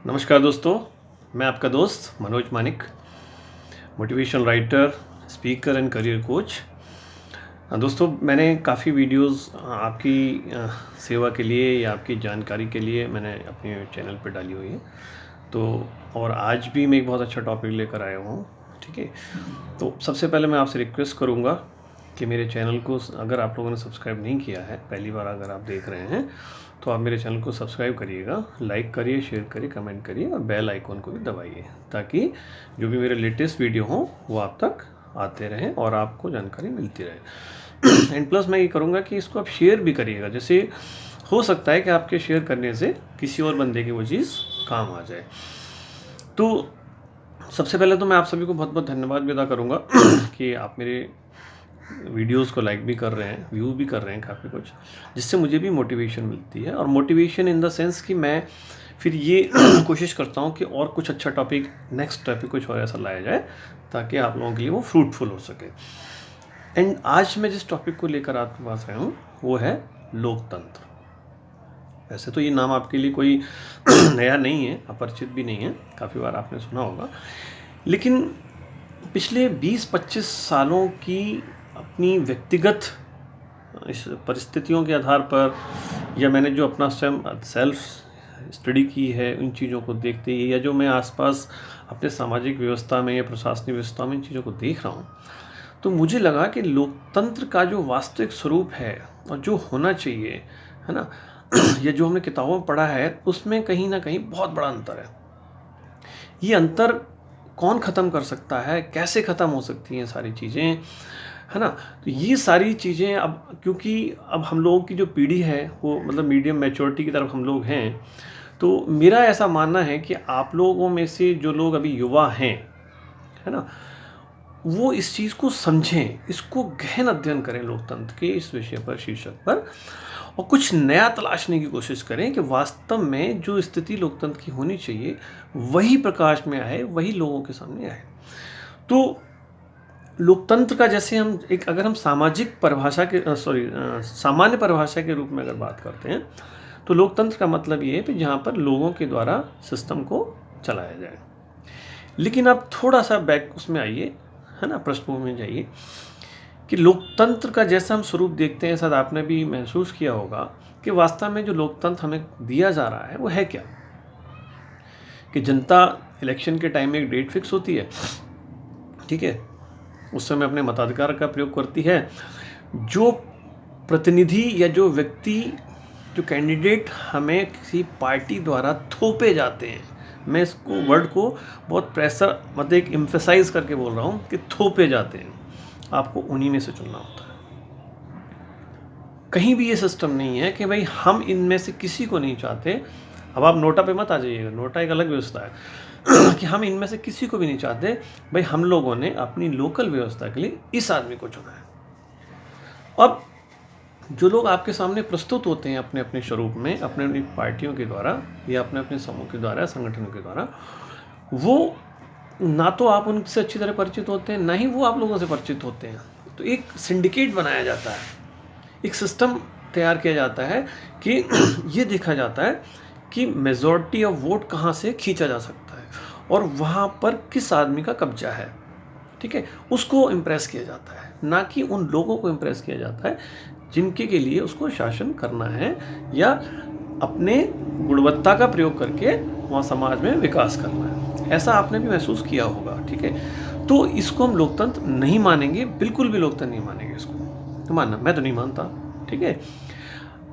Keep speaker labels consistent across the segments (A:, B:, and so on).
A: नमस्कार दोस्तों, मैं आपका दोस्त Manoj Manik, motivational writer, speaker and career coach. दोस्तों, मैंने काफ़ी वीडियोस आपकी सेवा के लिए या आपकी जानकारी के लिए मैंने अपने चैनल पर डाली हुई है। तो और आज भी मैं एक बहुत अच्छा टॉपिक लेकर आया हूँ। ठीक है, तो सबसे पहले मैं आपसे रिक्वेस्ट करूँगा कि मेरे चैनल को अगर आप लोगों ने सब्सक्राइब नहीं किया है, पहली बार अगर आप देख रहे हैं, तो आप मेरे चैनल को सब्सक्राइब करिएगा, लाइक करिए, शेयर करिए, कमेंट करिए और बेल आइकॉन को भी दबाइए, ताकि जो भी मेरे लेटेस्ट वीडियो हों वो आप तक आते रहें और आपको जानकारी मिलती रहे। एंड प्लस मैं ये करूँगा कि इसको आप शेयर भी करिएगा, जैसे हो सकता है कि आपके शेयर करने से किसी और बंदे की वो चीज़ काम आ जाए। तो सबसे पहले तो मैं आप सभी को बहुत बहुत धन्यवाद भी अदा करूँगा कि आप मेरे वीडियोस को लाइक भी कर रहे हैं, व्यू भी कर रहे हैं काफ़ी कुछ, जिससे मुझे भी मोटिवेशन मिलती है। और मोटिवेशन इन द सेंस कि मैं फिर ये कोशिश करता हूँ कि और कुछ अच्छा टॉपिक, नेक्स्ट टॉपिक कुछ और ऐसा लाया जाए ताकि आप लोगों के लिए वो फ्रूटफुल हो सके। एंड आज मैं जिस टॉपिक को लेकर आपके पास आया हूँ वो है लोकतंत्र। वैसे तो ये नाम आपके लिए कोई नया नहीं है, अपरिचित भी नहीं है, काफ़ी बार आपने सुना होगा, लेकिन पिछले 20-25 सालों की अपनी व्यक्तिगत इस परिस्थितियों के आधार पर, या मैंने जो अपना स्वयं सेल्फ स्टडी की है इन चीज़ों को देखते ही, या जो मैं आसपास अपने सामाजिक व्यवस्था में या प्रशासनिक व्यवस्था में इन चीज़ों को देख रहा हूँ, तो मुझे लगा कि लोकतंत्र का जो वास्तविक स्वरूप है और जो होना चाहिए, है ना, या जो हमने किताबों में पढ़ा है, उसमें कहीं ना कहीं बहुत बड़ा अंतर है। ये अंतर कौन ख़त्म कर सकता है, कैसे ख़त्म हो सकती हैं सारी चीज़ें, है ना। तो ये सारी चीज़ें अब, क्योंकि अब हम लोगों की जो पीढ़ी है वो मतलब मीडियम मैच्योरिटी की तरफ हम लोग हैं, तो मेरा ऐसा मानना है कि आप लोगों में से जो लोग अभी युवा हैं, है ना, वो इस चीज़ को समझें, इसको गहन अध्ययन करें लोकतंत्र के इस विषय पर, शीर्षक पर, और कुछ नया तलाशने की कोशिश करें कि वास्तव में जो स्थिति लोकतंत्र की होनी चाहिए वही प्रकाश में आए, वही लोगों के सामने आए। तो लोकतंत्र का जैसे हम एक, अगर हम सामाजिक परिभाषा के सामान्य परिभाषा के रूप में अगर बात करते हैं, तो लोकतंत्र का मतलब ये है कि जहाँ पर लोगों के द्वारा सिस्टम को चलाया जाए। लेकिन आप थोड़ा सा बैक उसमें आइए, है ना, पृष्ठभूमि में जाइए कि लोकतंत्र का जैसा हम स्वरूप देखते हैं, शायद आपने भी महसूस किया होगा कि वास्तव में जो लोकतंत्र हमें दिया जा रहा है वो है क्या। कि जनता इलेक्शन के टाइम में एक डेट फिक्स होती है, ठीक है, उस समय अपने मताधिकार का प्रयोग करती है। जो प्रतिनिधि या जो व्यक्ति, जो कैंडिडेट हमें किसी पार्टी द्वारा थोपे जाते हैं, मैं इसको वर्ड को बहुत प्रेशर मतलब एक एम्फेसाइज करके बोल रहा हूँ कि थोपे जाते हैं, आपको उन्हीं में से चुनना होता है। कहीं भी ये सिस्टम नहीं है कि भाई हम इनमें से किसी को नहीं चाहते। अब आप नोटा पे मत आ जाइएगा, नोटा एक अलग व्यवस्था है कि हम इनमें से किसी को भी नहीं चाहते, भाई हम लोगों ने अपनी लोकल व्यवस्था के लिए इस आदमी को चुना है। अब जो लोग आपके सामने प्रस्तुत होते हैं अपने अपने स्वरूप में, अपने अपनी पार्टियों के द्वारा या अपने अपने समूह के द्वारा, संगठनों के द्वारा, वो ना तो आप उनसे अच्छी तरह परिचित होते हैं, ना ही वो आप लोगों से परिचित होते हैं। तो एक सिंडिकेट बनाया जाता है, एक सिस्टम तैयार किया जाता है कि ये देखा जाता है कि मेजॉरिटी ऑफ वोट कहाँ से खींचा जा सकता है और वहाँ पर किस आदमी का कब्जा है, ठीक है, उसको इम्प्रेस किया जाता है, ना कि उन लोगों को इम्प्रेस किया जाता है जिनके के लिए उसको शासन करना है या अपने गुणवत्ता का प्रयोग करके वहाँ समाज में विकास करना है। ऐसा आपने भी महसूस किया होगा, ठीक है। तो इसको हम लोकतंत्र नहीं मानेंगे, बिल्कुल भी लोकतंत्र नहीं मानेंगे इसको, तो मानना, मैं तो नहीं मानता, ठीक है।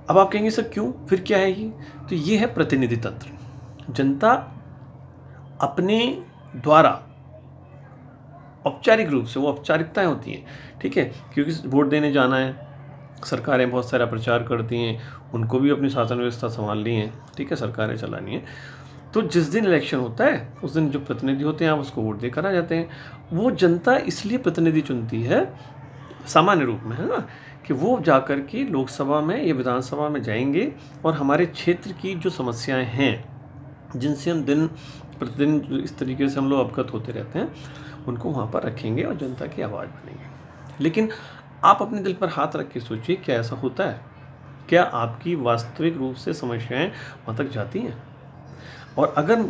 A: अब आप कहेंगे सर क्यों, फिर क्या है ये? तो ये है प्रतिनिधि तंत्र। जनता अपने द्वारा औपचारिक रूप से, वो औपचारिकताएं होती हैं, ठीक है, क्योंकि वोट देने जाना है, सरकारें बहुत सारा प्रचार करती हैं, उनको भी अपनी शासन व्यवस्था संभालनी है, ठीक है, सरकारें चलानी है। तो जिस दिन इलेक्शन होता है उस दिन जो प्रतिनिधि होते हैं आप उसको वोट देकर आ जाते हैं। वो जनता इसलिए प्रतिनिधि चुनती है सामान्य रूप में, है ना, कि वो जाकर के लोकसभा में या विधानसभा में जाएंगे और हमारे क्षेत्र की जो समस्याएं हैं जिनसे हम दिन प्रतिदिन इस तरीके से हम लोग अवगत होते रहते हैं, उनको वहाँ पर रखेंगे और जनता की आवाज़ बनेंगे। लेकिन आप अपने दिल पर हाथ रख के सोचिए, क्या ऐसा होता है? क्या आपकी वास्तविक रूप से समस्याएं वहाँ तक जाती हैं? और अगर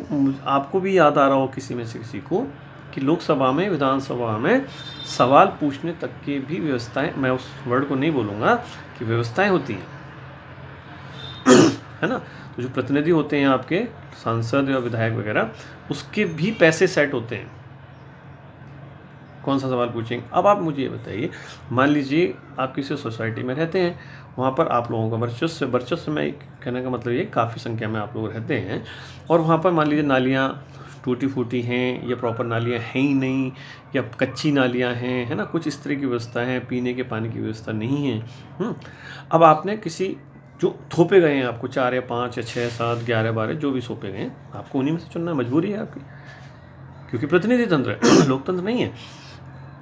A: आपको भी याद आ रहा हो किसी में से किसी को कि लोकसभा में, विधानसभा में सवाल पूछने तक की भी व्यवस्थाएं, मैं उस वर्ड को नहीं बोलूँगा, कि व्यवस्थाएं होती हैं, है ना। तो जो प्रतिनिधि होते हैं आपके सांसद या विधायक वगैरह, उसके भी पैसे सेट होते हैं कौन सा सवाल पूछेंगे। अब आप मुझे ये बताइए, मान लीजिए आप किसी सोसाइटी में रहते हैं, वहाँ पर आप लोगों का वर्चस्व में कहने का मतलब ये काफ़ी संख्या में आप लोग रहते हैं, और वहाँ पर मान लीजिए नालियाँ टूटी फूटी हैं या प्रॉपर नालियाँ हैं ही नहीं, या कच्ची नालियाँ हैं, है ना, कुछ इस तरह की व्यवस्था है, पीने के पानी की व्यवस्था नहीं है। अब आपने किसी जो थोपे गए हैं आपको 4 या 5 या 6 7 11 12 जो भी सौंपे गए हैं, आपको उन्हीं में से चुनना मजबूरी है आपकी, क्योंकि प्रतिनिधि तंत्र है लोकतंत्र नहीं है।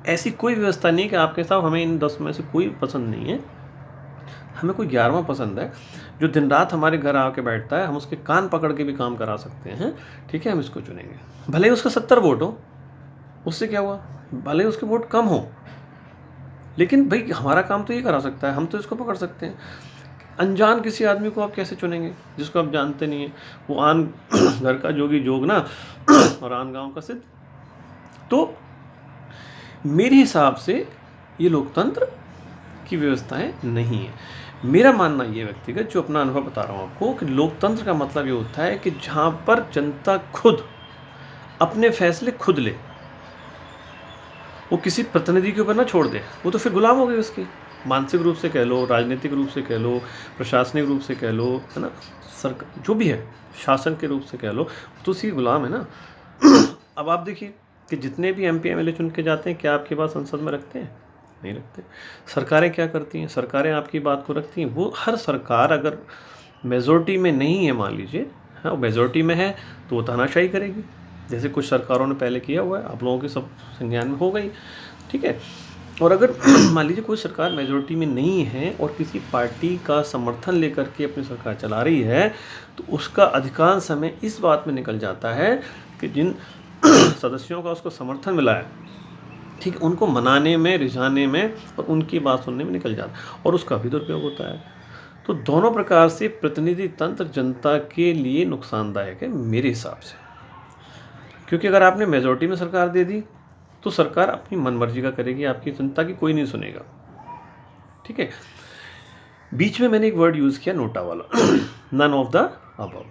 A: ऐसी कोई व्यवस्था नहीं कि आपके साथ हमें इन 10 में से कोई पसंद नहीं है, हमें कोई 11वां पसंद है जो दिन रात हमारे घर आके बैठता है, हम उसके कान पकड़ के भी काम करा सकते हैं, ठीक है, हम इसको चुनेंगे। भले ही उसका 70 वोट हो, उससे क्या हुआ, भले ही उसके वोट कम हो, लेकिन भाई हमारा काम तो ये करा सकता है, हम तो इसको पकड़ सकते हैं। अनजान किसी आदमी को आप कैसे चुनेंगे जिसको आप जानते नहीं है, वो आन घर का जोगी जोग ना और आन गाँव का सिद्ध। तो मेरे हिसाब से ये लोकतंत्र की व्यवस्थाएं नहीं है। मेरा मानना ये व्यक्तिगत, जो अपना अनुभव बता रहा हूँ आपको, कि लोकतंत्र का मतलब ये होता है कि जहाँ पर जनता खुद अपने फैसले खुद ले, वो किसी प्रतिनिधि के ऊपर ना छोड़ दे, वो तो फिर गुलाम हो गए उसकी, मानसिक रूप से कह लो, राजनीतिक रूप से कह लो, प्रशासनिक रूप से कह लो, है ना, सरकार जो भी है, शासन के रूप से कह लो, तो उसी गुलाम है ना। अब आप देखिए कि जितने भी MP MLA चुन के जाते हैं, क्या आपकी बात संसद में रखते हैं? नहीं रखते। सरकारें क्या करती हैं? सरकारें आपकी बात को रखती हैं। वो हर सरकार अगर मेजॉरिटी में नहीं है, मान लीजिए, हाँ, मेजॉरिटी में है तो वो तानाशाही करेगी, जैसे कुछ सरकारों ने पहले किया हुआ है, आप लोगों के सब संज्ञान में हो गई, ठीक है। और अगर मान लीजिए कोई सरकार मेजॉरिटी में नहीं है और किसी पार्टी का समर्थन लेकर के अपनी सरकार चला रही है, तो उसका अधिकांश समय इस बात में निकल जाता है कि जिन सदस्यों का उसको समर्थन मिला है, ठीक है, उनको मनाने में, रिझाने में और उनकी बात सुनने में निकल जाता है, और उसका भी दुरुपयोग होता है। तो दोनों प्रकार से प्रतिनिधि तंत्र जनता के लिए नुकसानदायक है मेरे हिसाब से, क्योंकि अगर आपने मेजॉरिटी में सरकार दे दी तो सरकार अपनी मनमर्जी का करेगी, आपकी जनता की कोई नहीं सुनेगा, ठीक है। बीच में मैंने एक वर्ड यूज़ किया, नोटा वाला, नन ऑफ द अबव।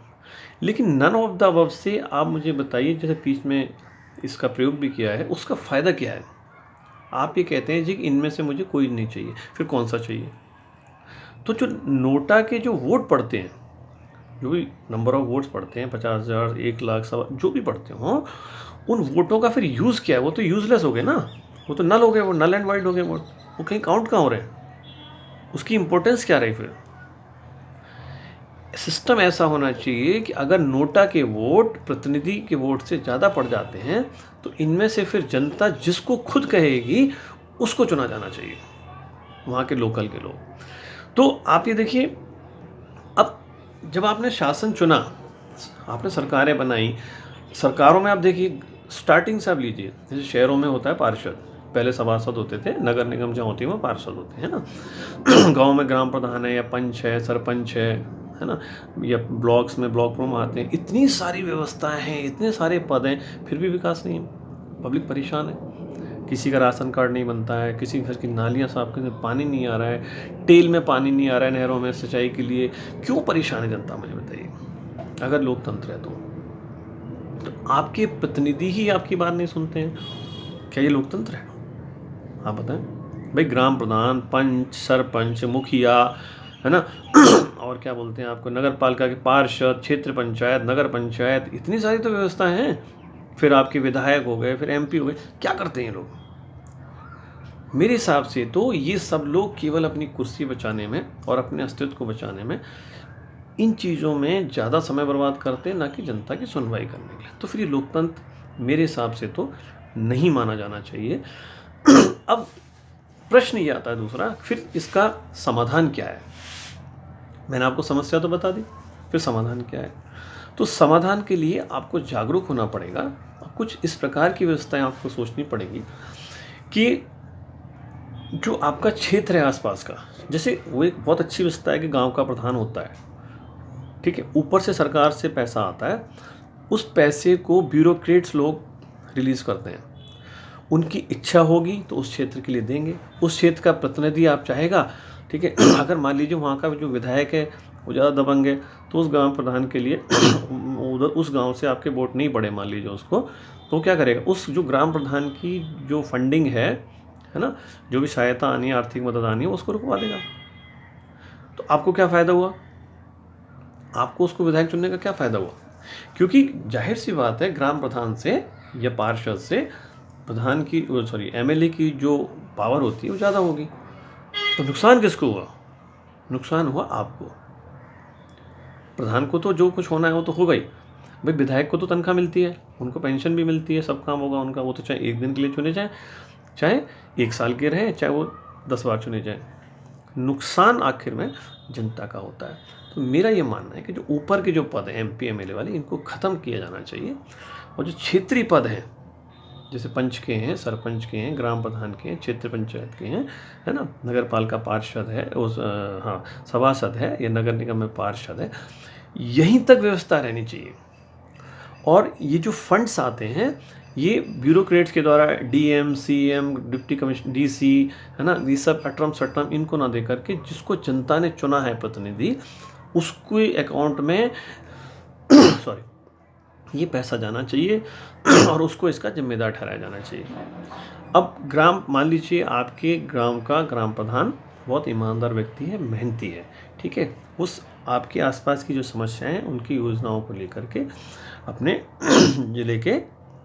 A: लेकिन नन ऑफ द अबव से आप मुझे बताइए, जैसे बीच में इसका प्रयोग भी किया है, उसका फ़ायदा क्या है? आप ये कहते हैं जी कि इनमें से मुझे कोई नहीं चाहिए, फिर कौन सा चाहिए? तो जो नोटा के जो वोट पड़ते हैं, जो भी नंबर ऑफ वोट्स पड़ते हैं, 50,000, 1 लाख, सवा जो भी पड़ते हों, उन वोटों का फिर यूज़ क्या है? वो तो यूज़लेस हो गए ना, वो तो नल हो गए, वो नल एंड वाइड हो गए वोट, वो कहीं काउंट कहाँ हो रहे हैं? उसकी इंपॉर्टेंस क्या रही फिर? सिस्टम ऐसा होना चाहिए कि अगर नोटा के वोट प्रतिनिधि के वोट से ज़्यादा पड़ जाते हैं, तो इनमें से फिर जनता जिसको खुद कहेगी उसको चुना जाना चाहिए, वहाँ के लोकल के लोग। तो आप ये देखिए, अब जब आपने शासन चुना, आपने सरकारें बनाई, सरकारों में आप देखिए, स्टार्टिंग से आप लीजिए, जैसे शहरों में होता है पार्षद, पहले सभासद होते थे, नगर निगम जहाँ होती है वहाँ पार्षद होते हैं ना। गांव में ग्राम प्रधान है या पंच है, सरपंच है ना, या ब्लॉक्स में ब्लॉक प्रमुख आते हैं। इतनी सारी व्यवस्थाएं हैं, इतने सारे पद हैं, फिर भी विकास नहीं है, पब्लिक परेशान है। किसी का राशन कार्ड नहीं बनता है, किसी घर की नालियाँ साफ करने पानी नहीं आ रहा है, टेल में पानी नहीं आ रहा है, नहरों में सिंचाई के लिए। क्यों परेशान है जनता, मुझे बताइए। अगर लोकतंत्र है तो आपके प्रतिनिधि ही आपकी बात नहीं सुनते हैं, क्या ये लोकतंत्र है? आप बताएं भाई। ग्राम प्रधान, पंच, सरपंच, मुखिया, है ना, और क्या बोलते हैं आपको, नगर पालिका के पार्षद, क्षेत्र पंचायत, नगर पंचायत, इतनी सारी तो व्यवस्थाएं हैं। फिर आपके विधायक हो गए, फिर MP हो गए, क्या करते हैं लोग? मेरे हिसाब से तो ये सब लोग केवल अपनी कुर्सी बचाने में और अपने अस्तित्व को बचाने में, इन चीज़ों में ज़्यादा समय बर्बाद करते हैं, ना कि जनता की सुनवाई करने के लिए। तो फिर ये लोकतंत्र मेरे हिसाब से तो नहीं माना जाना चाहिए। अब प्रश्न ये आता है दूसरा, फिर इसका समाधान क्या है? मैंने आपको समस्या तो बता दी, फिर समाधान क्या है? तो समाधान के लिए आपको जागरूक होना पड़ेगा, कुछ इस प्रकार की व्यवस्थाएं आपको सोचनी पड़ेगी कि जो आपका क्षेत्र है आसपास का, जैसे वो एक बहुत अच्छी व्यवस्था है कि गांव का प्रधान होता है, ठीक है, ऊपर से सरकार से पैसा आता है, उस पैसे को ब्यूरोक्रेट्स लोग रिलीज़ करते हैं। उनकी इच्छा होगी तो उस क्षेत्र के लिए देंगे, उस क्षेत्र का प्रतिनिधि आप चाहेगा, ठीक है। अगर मान लीजिए वहाँ का जो विधायक है वो ज़्यादा दबंग है, तो उस गांव प्रधान के लिए उधर उस गांव से आपके वोट नहीं पड़े मान लीजिए उसको, तो क्या करेगा, उस जो ग्राम प्रधान की जो फंडिंग है ना, जो भी सहायता आनी है, आर्थिक मदद आनी है, उसको रुकवा देगा। तो आपको क्या फ़ायदा हुआ, आपको उसको विधायक चुनने का क्या फ़ायदा हुआ? क्योंकि जाहिर सी बात है, ग्राम प्रधान से या पार्षद से प्रधान की एमएलए की जो पावर होती है वो ज़्यादा होगी। तो नुकसान किसको हुआ? नुकसान हुआ आपको। प्रधान को तो जो कुछ होना है वो तो होगा ही भाई, विधायक को तो तनख्वाह मिलती है, उनको पेंशन भी मिलती है, सब काम होगा उनका, वो तो चाहे एक दिन के लिए चुने जाए, चाहे 1 साल के रहें, चाहे वो 10 बार चुने जाएं। नुकसान आखिर में जनता का होता है। तो मेरा ये मानना है कि जो ऊपर के जो पद हैं एमपी एमएलए वाले, इनको ख़त्म किया जाना चाहिए, और जो क्षेत्रीय पद हैं जैसे पंच के हैं, सरपंच के हैं, ग्राम प्रधान के हैं, क्षेत्र पंचायत के हैं, है ना, नगर पालिका पार्षद है, उस सभासद है, या नगर निगम में पार्षद है, यहीं तक व्यवस्था रहनी चाहिए। और ये जो फंड्स आते हैं ये ब्यूरोक्रेट्स के द्वारा, DM, CM, deputy commissioner, DC, है ना, ये सब अटरम सटरम इनको ना दे करके जिसको जनता ने चुना है प्रतिनिधि, उसके अकाउंट में ये पैसा जाना चाहिए और उसको इसका जिम्मेदार ठहराया जाना चाहिए। अब मान लीजिए आपके ग्राम का ग्राम प्रधान बहुत ईमानदार व्यक्ति है, मेहनती है, ठीक है, उस आपके आसपास की जो समस्याएं हैं उनकी योजनाओं को लेकर के अपने जिले के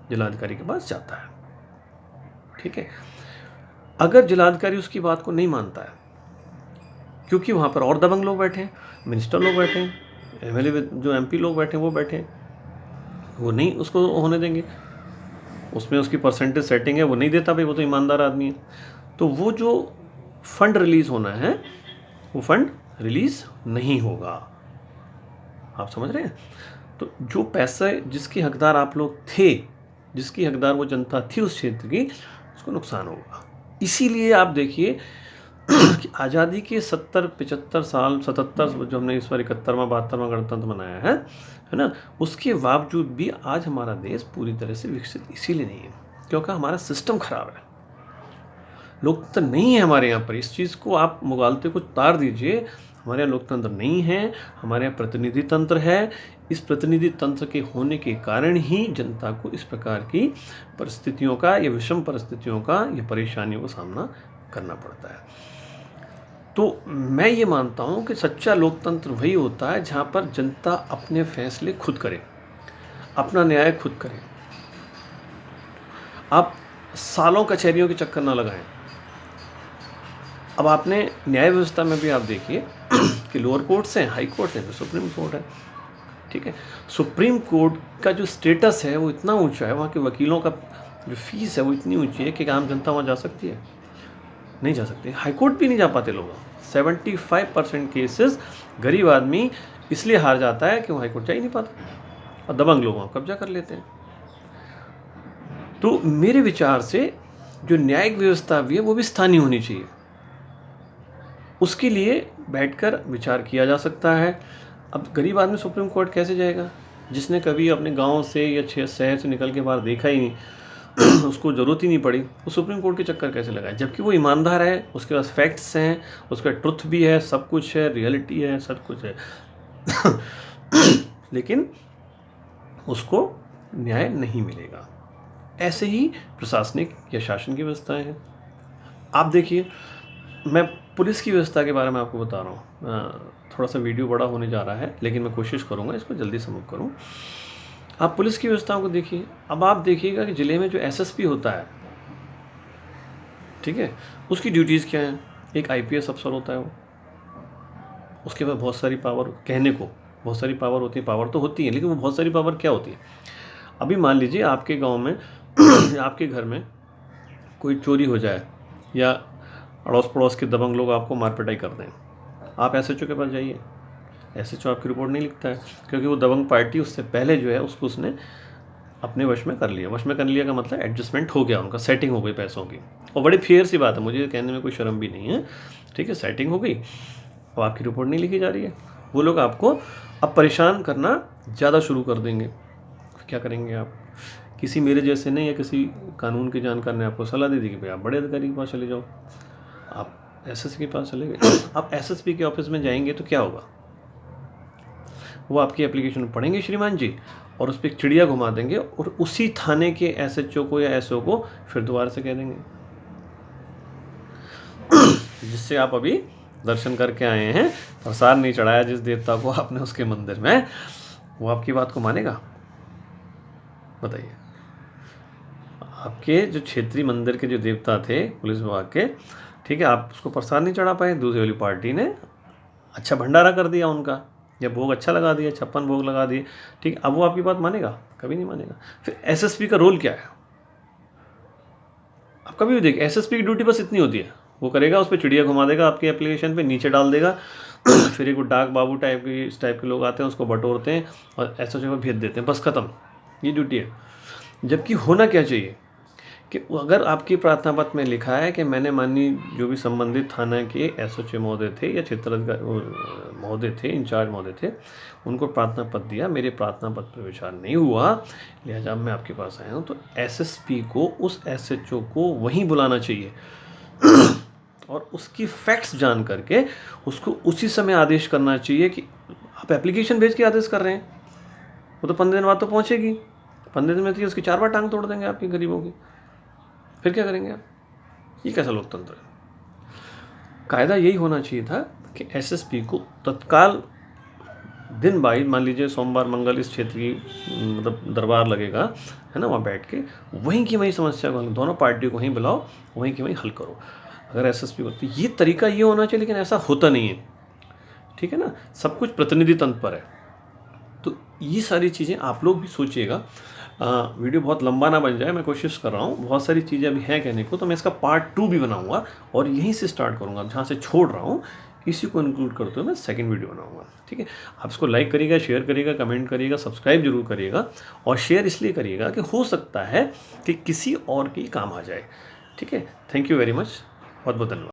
A: जिलाधिकारी के पास जाता है, ठीक है। अगर जिलाधिकारी उसकी बात को नहीं मानता है, क्योंकि वहाँ पर और दबंग लोग बैठे हैं, मिनिस्टर लोग बैठे हैं, एमएलए जो एमपी लोग बैठे हैं वो बैठे हैं, वो नहीं उसको होने देंगे, उसमें उसकी परसेंटेज सेटिंग है, वो नहीं देता भाई, वो तो ईमानदार आदमी है, तो वो जो फंड रिलीज़ होना है वो फंड रिलीज़ नहीं होगा। आप समझ रहे हैं? तो जो पैसे जिसके हकदार आप लोग थे, जिसकी हकदार वो जनता थी उस क्षेत्र की, उसको नुकसान होगा। इसीलिए आप देखिए कि आज़ादी के 70-75 साल, 77 जो हमने इस बार 71वां 72वां गणतंत्र मनाया है ना, उसके बावजूद भी आज हमारा देश पूरी तरह से विकसित इसीलिए नहीं है क्योंकि हमारा सिस्टम खराब है, लोकतंत्र नहीं है हमारे यहाँ पर। इस चीज़ को आप मुगालते को तार दीजिए, हमारे यहाँ लोकतंत्र नहीं है, हमारे यहाँ प्रतिनिधि तंत्र है। इस प्रतिनिधि तंत्र के होने के कारण ही जनता को इस प्रकार की परिस्थितियों का या विषम परिस्थितियों का या परेशानियों का सामना करना पड़ता है। तो मैं ये मानता हूँ कि सच्चा लोकतंत्र वही होता है जहाँ पर जनता अपने फैसले खुद करे, अपना न्याय खुद करे। आप सालों कचहरियों के चक्कर ना लगाएं। अब आपने न्याय व्यवस्था में भी आप देखिए कि लोअर कोर्ट्स हैं, हाई कोर्ट्स हैं, तो सुप्रीम कोर्ट है, ठीक है। सुप्रीम कोर्ट का जो स्टेटस है वो इतना ऊंचा है, वहाँ के वकीलों का जो फीस है वो इतनी ऊंची है कि आम जनता वहाँ जा सकती है? नहीं जा सकती। हाई कोर्ट भी नहीं जा पाते लोग। 75% केसेस गरीब आदमी इसलिए हार जाता है कि वो हाई कोर्ट जा ही नहीं पाता और दबंग लोग वहाँ कब्जा कर लेते हैं। तो मेरे विचार से जो न्यायिक व्यवस्था भी है वो भी स्थानीय होनी चाहिए, उसके लिए बैठकर विचार किया जा सकता है। अब गरीब आदमी सुप्रीम कोर्ट कैसे जाएगा, जिसने कभी अपने गांव से या शहर से निकल के बाहर देखा ही नहीं उसको ज़रूरत ही नहीं पड़ी, वो सुप्रीम कोर्ट के चक्कर कैसे लगाए? जबकि वो ईमानदार है, उसके पास फैक्ट्स हैं, उसका ट्रुथ भी है, सब कुछ है, रियलिटी है, सब कुछ है लेकिन उसको न्याय नहीं मिलेगा। ऐसे ही प्रशासनिक या शासन की व्यवस्थाएं हैं। आप देखिए, मैं पुलिस की व्यवस्था के बारे में आपको बता रहा हूँ। थोड़ा सा वीडियो बड़ा होने जा रहा है लेकिन मैं कोशिश करूँगा इसको जल्दी सबमिट करूँ। आप पुलिस की व्यवस्थाओं को देखिए। अब आप देखिएगा कि ज़िले में जो एसएसपी होता है, ठीक है, उसकी ड्यूटीज़ क्या हैं? एक आईपीएस अफसर होता है वो, उसके पास बहुत सारी पावर, कहने को बहुत सारी पावर होती है, पावर तो होती है लेकिन वो बहुत सारी पावर क्या होती है? अभी मान लीजिए आपके गाँव में आपके घर में कोई चोरी हो जाए या अड़ोस पड़ोस के दबंग लोग आपको मार पिटाई कर दें, आप एसएचओ के पास जाइए। एसएचओ आपकी रिपोर्ट नहीं लिखता है क्योंकि वो दबंग पार्टी उससे पहले जो है उसको उसने अपने वश में कर लिया। वश में कर लिया का मतलब एडजस्टमेंट हो गया, उनका सेटिंग हो गई पैसों की, और बड़ी फेयर सी बात है, मुझे कहने में कोई शर्म भी नहीं है, ठीक है, सेटिंग हो गई। अब आपकी रिपोर्ट नहीं लिखी जा रही है, वो लोग आपको अब परेशान करना ज़्यादा शुरू कर देंगे, क्या करेंगे आप? किसी मेरे जैसे ने या किसी कानून के जानकार ने आपको सलाह दे दी कि भाई आप बड़े अधिकारी के पास चले जाओ, आप एसएसपी के पास चले गए। आप एसएसपी के ऑफिस में जाएंगे तो क्या होगा? वो आपकी एप्लीकेशन पढ़ेंगे श्रीमान जी, और उस पर चिड़िया घुमा देंगे और उसी थाने के एसएचओ को या एसओ को फिर दोबारा से कह देंगे, जिससे आप अभी दर्शन करके आए हैं, प्रसाद नहीं चढ़ाया जिस देवता को आपने उसके मंदिर में, वो आपकी बात को मानेगा? बताइए। आपके जो क्षेत्रीय मंदिर के जो देवता थे पुलिस विभाग के, ठीक है, आप उसको प्रसाद नहीं चढ़ा पाए, दूसरी वाली पार्टी ने अच्छा भंडारा कर दिया उनका, या भोग अच्छा लगा दिया, 56 भोग लगा दिए, ठीक है, अब वो आपकी बात मानेगा? कभी नहीं मानेगा। फिर एसएसपी का रोल क्या है? आप कभी भी देखिए, एसएसपी की ड्यूटी बस इतनी होती है, वो करेगा, उस पर चिड़िया घुमा देगा, आपकी एप्लीकेशन पे नीचे डाल देगा, फिर एक डाक बाबू टाइप की इस टाइप के लोग आते हैं, उसको बटोरते हैं और एसएचओ को भेज देते हैं, बस खत्म, ये ड्यूटी है। जबकि होना क्या चाहिए कि अगर आपकी प्रार्थना पत्र में लिखा है कि मैंने माननीय जो भी संबंधित थाना के एसएचओ महोदय थे या क्षेत्र महोदय थे, इंचार्ज महोदय थे, उनको प्रार्थना पत्र दिया, मेरे प्रार्थना पत्र पर विचार नहीं हुआ, लिहाजा मैं आपके पास आया हूँ, तो एसएसपी को उस एसएचओ को वहीं बुलाना चाहिए और उसकी फैक्ट्स जान करके उसको उसी समय आदेश करना चाहिए कि आप एप्लीकेशन भेज के आदेश कर रहे हैं, वो तो 15 दिन बाद तो पहुँचेगी, 15 दिन में तो उसकी 4 बार टांग तोड़ देंगे आपकी गरीबों की, फिर क्या करेंगे आप? ये कैसा लोकतंत्र है? कायदा यही होना चाहिए था कि एसएसपी को तत्काल दिन बाई, मान लीजिए सोमवार मंगल इस क्षेत्र की मतलब दरबार लगेगा, है ना, वहाँ बैठ के वहीं की वहीं समस्या को, दोनों पार्टियों को वहीं बुलाओ, वहीं की वहीं हल करो। अगर एसएसपी को, तो ये तरीका ये होना चाहिए, लेकिन ऐसा होता नहीं है, ठीक है ना, सब कुछ प्रतिनिधि तंत्र पर है। तो ये सारी चीज़ें आप लोग भी सोचिएगा। वीडियो बहुत लंबा ना बन जाए, मैं कोशिश कर रहा हूँ, बहुत सारी चीज़ें अभी हैं कहने को, तो मैं इसका पार्ट 2 भी बनाऊंगा और यहीं से स्टार्ट करूँगा, जहाँ से छोड़ रहा हूँ इसी को इंक्लूड करते हुए मैं सेकंड वीडियो बनाऊंगा, ठीक है। आप इसको लाइक करिएगा, शेयर करिएगा, कमेंट करिएगा, सब्सक्राइब जरूर करिएगा, और शेयर इसलिए करिएगा कि हो सकता है कि किसी और की काम आ जाए, ठीक है। थैंक यू वेरी मच, बहुत बहुत धन्यवाद।